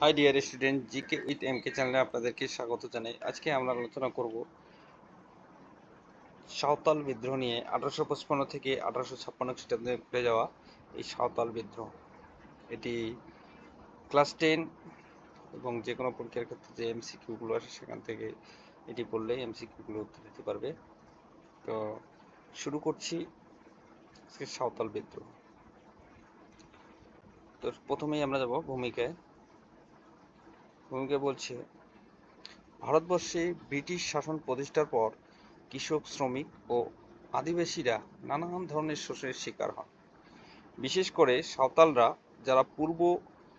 High dear student, GK with M K চ্যানেলে আপনাদেরকে স্বাগত জানাই। আজকে আমরা আলোচনা করব সাঁওতাল বিদ্রোহ নিয়ে। 1855 থেকে 1856 খ্রিস্টাব্দে ঘটে যাওয়া এই সাঁওতাল বিদ্রোহ, এটি ক্লাস 10 এবং যে কোনো পরীক্ষার ক্ষেত্রে যে এমসিকিউগুলো আসে সেখান থেকে এটি পড়লে এমসিকিউগুলো উত্তর দিতে পারবে। তো শুরু করছি আজকে সাঁওতাল বিদ্রোহ। তো প্রথমেই আমরা যাব ভূমিকায়। বলছে, ভারতবর্ষে ব্রিটিশ শাসন প্রতিষ্ঠার পর কৃষক, শ্রমিক ও আদিবাসীরা নানান ধরনের শোষণের শিকার হন। বিশেষ করে সাঁওতালরা, যারা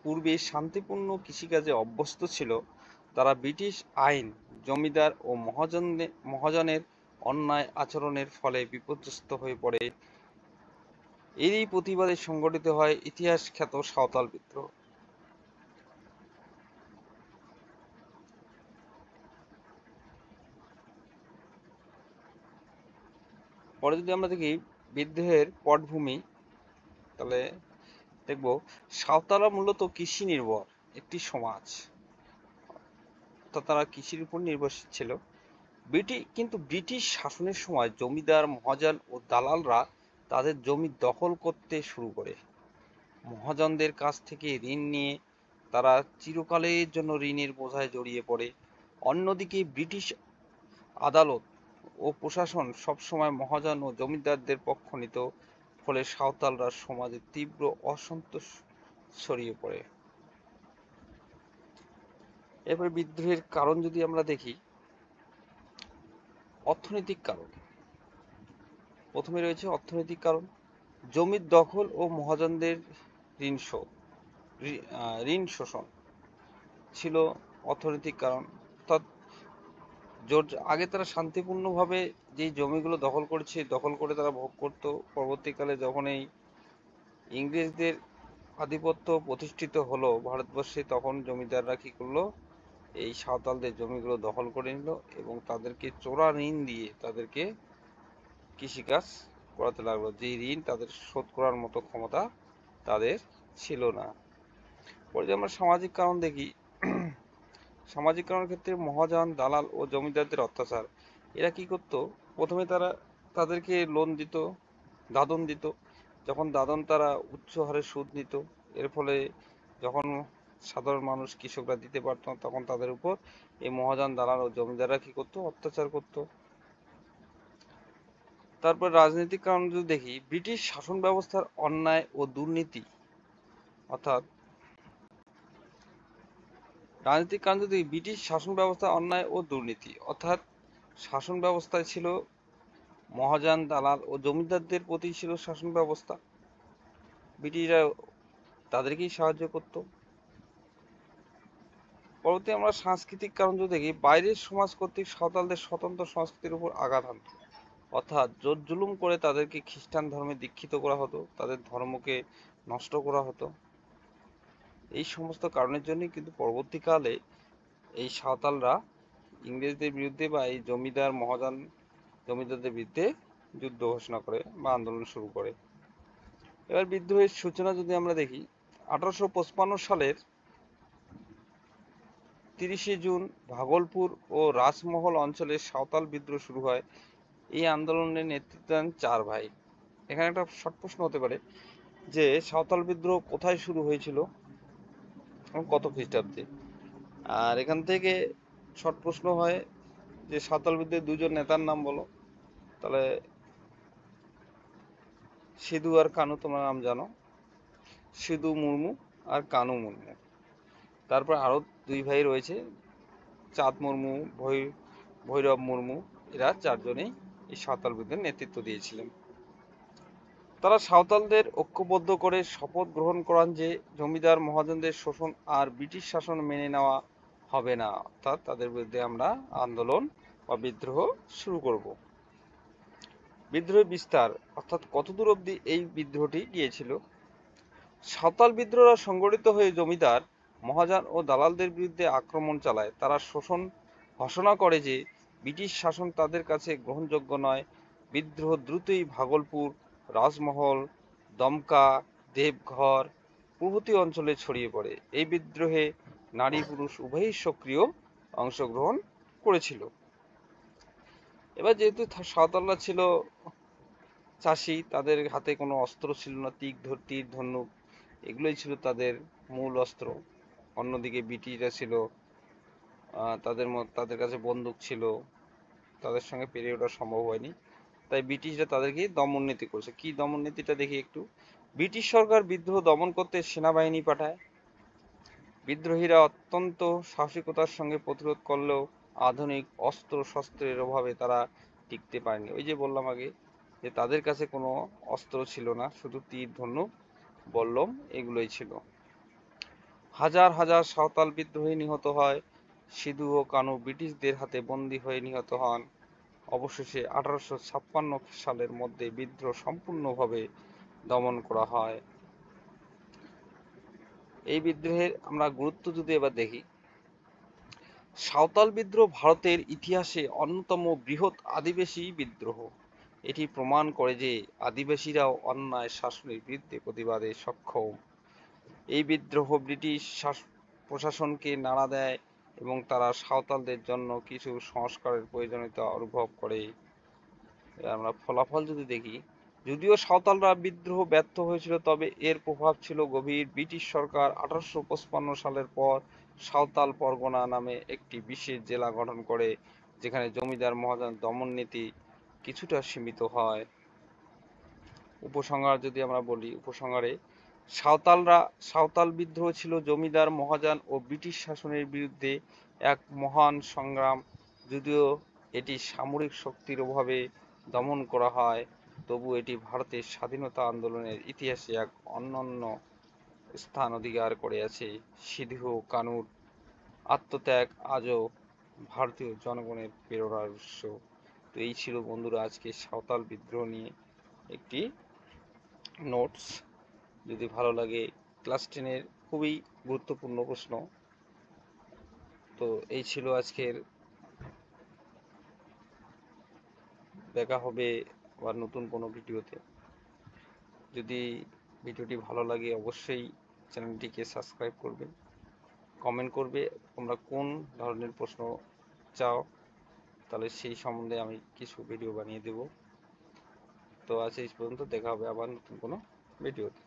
পূর্বে শান্তিপূর্ণ কৃষিকাজে অভ্যস্ত ছিল, তারা ব্রিটিশ আইন, জমিদার ও মহাজনের অন্যায় আচরণের ফলে বিপর্যস্ত হয়ে পড়ে। এরই প্রতিবাদে সংগঠিত হয় ইতিহাস খ্যাত সাঁওতাল বিদ্রোহ। পরে যদি আমরা দেখি বিদ্রোহের পটভূমি, তাহলে দেখব সাঁওতালরা মূলত কৃষি নির্ভর একটি সমাজ, তারা কৃষির উপর নির্ভরশীল ছিল। কিন্তু ব্রিটিশ শাসনের সময় জমিদার, মহাজন ও দালালরা তাদের জমি দখল করতে শুরু করে। মহাজনদের কাছ থেকে ঋণ নিয়ে তারা চিরকালের জন্য ঋণের বোঝায় জড়িয়ে পড়ে। অন্যদিকে ব্রিটিশ আদালত ও প্রশাসন সবসময় মহাজন ও জমিদারদের পক্ষ নিত, ফলে সাঁওতালরা সমাজে তীব্র অসন্তোষ ছড়িয়ে পড়ে। এরপরে বিদ্রোহের কারণ যদি আমরা দেখি, অর্থনৈতিক কারণ। প্রথমে রয়েছে অর্থনৈতিক কারণ। জমির দখল ও মহাজনদের ঋণ শোষণ ছিল অর্থনৈতিক কারণ। অর্থাৎ আগে তারা শান্তিপূর্ণভাবে যেই জমিগুলো দখল করে তারা ভোগ করত। পরবর্তীকালে যখন এই ইংরেজদের আধিপত্য প্রতিষ্ঠিত হলো ভারতবর্ষে, তখন জমিদাররা কি করলো, এই সাঁওতালদের জমিগুলো দখল করে নিল এবং তাদেরকে চোরা ঋণ দিয়ে তাদেরকে কৃষিকাজ করাতে লাগলো, যে ঋণ তাদের শোধ করার মতো ক্ষমতা তাদের ছিল না। পরে যদি আমরা সামাজিক কারণ দেখি, সামাজিক কারণের ক্ষেত্রে মহাজন, দালাল ও জমিদারদের অত্যাচার। এরা কি করত, প্রথমে তাদেরকে লোন দিত, দাদন দিত। যখন দাদন তারা উচ্চ হারে সুদ নিত, এর ফলে যখন সাধারণ মানুষ, কৃষকরা দিতে পারত না, তখন তাদের উপর এই মহাজন, দালাল ও জমিদাররা কি করত, অত্যাচার করত। তারপর রাজনৈতিক কারণ যদি দেখি, ব্রিটিশ শাসন ব্যবস্থার অন্যায় ও দুর্নীতি। অর্থাৎ রাজনৈতিক কারণ যদি ব্রিটিশ শাসন ব্যবস্থা অন্যায় ও দুর্নীতি, অর্থাৎ শাসন ব্যবস্থায় ছিল মহাজন, দালাল ও জমিদারদের প্রতি ছিল শাসন ব্যবস্থা, ব্রিটিশরা তাদেরকেই সাহায্য করত। পরবর্তী আমরা সাংস্কৃতিক কারণ যদি দেখি, বাইরের সমাজ কর্তৃক সাঁওতালদের স্বতন্ত্র সংস্কৃতির উপর আঘাত হানত। অর্থাৎ জোর জুলুম করে তাদেরকে খ্রিস্টান ধর্মে দীক্ষিত করা হতো, তাদের ধর্মকে নষ্ট করা হতো। এই সমস্ত কারণের জন্যই কিন্তু পরবর্তীকালে এই সাঁওতালরা ইংরেজদের বিরুদ্ধে বা এই জমিদারদের বিরুদ্ধে যুদ্ধ ঘোষণা করে বা আন্দোলন শুরু করে। এবার বিদ্রোহের সূচনা যদি আমরা দেখি, 1855 সালের 30শে জুন ভাগলপুর ও রাজমহল অঞ্চলে সাঁওতাল বিদ্রোহ শুরু হয়। এই আন্দোলনের নেতৃত্ব দেন 4 ভাই। এখানে একটা শর্ট প্রশ্ন হতে পারে যে সাঁওতাল বিদ্রোহ কোথায় শুরু হয়েছিল এবং কত খ্রিস্টাব্দে। আর এখান থেকে শর্ট প্রশ্ন হয় যে সাঁওতাল বিদ্রোহের দুজন নেতার নাম বলো। তাহলে সিধু আর কানু তোমরা নাম জানো, সিধু মুর্মু আর কানু মুর্মু। তারপর আরো 2 ভাই রয়েছে, চাঁদ মুর্মু, ভৈরব মুর্মু। এরা 4 জনেই এই সাঁওতাল বিদ্রোহের নেতৃত্ব দিয়েছিলেন। তারা সাঁওতালদের ঐক্যবদ্ধ করে শপথ গ্রহণ করান যে জমিদার, মহাজনদের শোষণ আর ব্রিটিশ শাসন মেনে নেওয়া হবে না, অর্থাৎ তাদের বিরুদ্ধে আমরা আন্দোলন বা বিদ্রোহ শুরু করব। বিদ্রোহের বিস্তার, অর্থাৎ কতদূর অবধি এই বিদ্রোহটি গিয়েছিল। সাঁওতাল বিদ্রোহরা সংগঠিত হয়ে জমিদার, মহাজন ও দালালদের বিরুদ্ধে আক্রমণ চালায়। তারা শোষণ ঘোষণা করে যে ব্রিটিশ শাসন তাদের কাছে গ্রহণযোগ্য নয়। বিদ্রোহ দ্রুতই ভাগলপুর, রাজমহল, দমকা, দেবঘর প্রভৃতি অঞ্চলে ছড়িয়ে পড়ে। এই বিদ্রোহে নারী পুরুষ উভয়ই সক্রিয় অংশগ্রহণ করেছিল। এবার যেহেতু সাঁওতালরা ছিল চাষি, তাদের হাতে কোনো অস্ত্র ছিল না, তীর ধনুক এগুলোই ছিল তাদের মূল অস্ত্র। অন্যদিকে ব্রিটিশরা ছিল, তাদের কাছে বন্দুক ছিল, তাদের সঙ্গে পেরে ওঠা সম্ভব হয়নি। তাই ব্রিটিশরা তাদেরকে দমন নীতি করেছে। কি দমন নীতিটা দেখি একটু। ব্রিটিশ সরকার বিদ্রোহ দমন করতে সেনাবাহিনী পাঠায়। বিদ্রোহীরা অত্যন্ত সাহসিকতার সঙ্গে প্রতিরোধ করলেও আধুনিক অস্ত্র শস্ত্রের অভাবে তারা টিকতে পারেনি। ওই যে বললাম আগে যে তাদের কাছে কোনো অস্ত্র ছিল না, শুধু তীর ধনুক বল্লম এগুলোই ছিল। হাজার হাজার সাঁওতাল বিদ্রোহী নিহত হয়। সিধু ও কানু ব্রিটিশদের হাতে বন্দী হয়ে নিহত হন। অবশেষে 1856 সালের মধ্যে বিদ্রোহ সম্পূর্ণভাবে দমন করা হয়। এই বিদ্রোহের আমরা গুরুত্ব যদি এবার দেখি, সাঁওতাল বিদ্রোহ ভারতের ইতিহাসে অন্যতম বৃহৎ আদিবাসী বিদ্রোহ। এটি প্রমাণ করে যে আদিবাসীরাও অন্যায় শাসনের বিরুদ্ধে প্রতিবাদে সক্ষম। এই বিদ্রোহ ব্রিটিশ প্রশাসনকে নাড়া দেয় এবং তারা সাঁওতালদের জন্য কিছু সংস্কারের প্রয়োজনীয়তা অনুভব করে। আমরা ফলাফল যদি দেখি, যদিও সাঁওতালরা বিদ্রোহ ব্যর্থ হয়েছিল, তবে এর প্রভাব ছিল গভীর। ব্রিটিশ সরকার 1855 সালের পর সাঁওতাল পরগনা নামে একটি বিশেষ জেলা গঠন করে, যেখানে জমিদার মহাজন দমন নীতি কিছুটা সীমিত হয়। উপসংহার যদি আমরা বলি, উপসংহারে সাঁওতাল বিদ্রোহ ছিল জমিদার মহাজন ও ব্রিটিশ শাসনের বিরুদ্ধে এক মহান সংগ্রাম। যদিও এটি সামরিক শক্তির অভাবে দমন করা হয়, তবু এটি ভারতের স্বাধীনতা আন্দোলনের ইতিহাসে এক অনন্য স্থান অধিকার করে আছে। সিধু ও কানুর আত্মত্যাগ আজও ভারতীয় জনগণের প্রেরণার উৎস। তো এই ছিল বন্ধুরা আজকে সাঁওতাল বিদ্রোহ নিয়ে একটি নোটস। যদি ভালো লাগে, ক্লাস 10-এর খুবই গুরুত্বপূর্ণ প্রশ্ন। তো এই ছিল আজকের। দেখা হবে আবার নতুন কোনো ভিডিওতে। যদি ভিডিওটি ভালো লাগে অবশ্যই চ্যানেলটিকে সাবস্ক্রাইব করবে, কমেন্ট করবে তোমরা কোন ধরনের প্রশ্ন চাও, তাহলে সেই সম্বন্ধে আমি কিছু ভিডিও বানিয়ে দেব। তো আজ এই পর্যন্ত, দেখা হবে আবার নতুন কোনো ভিডিওতে।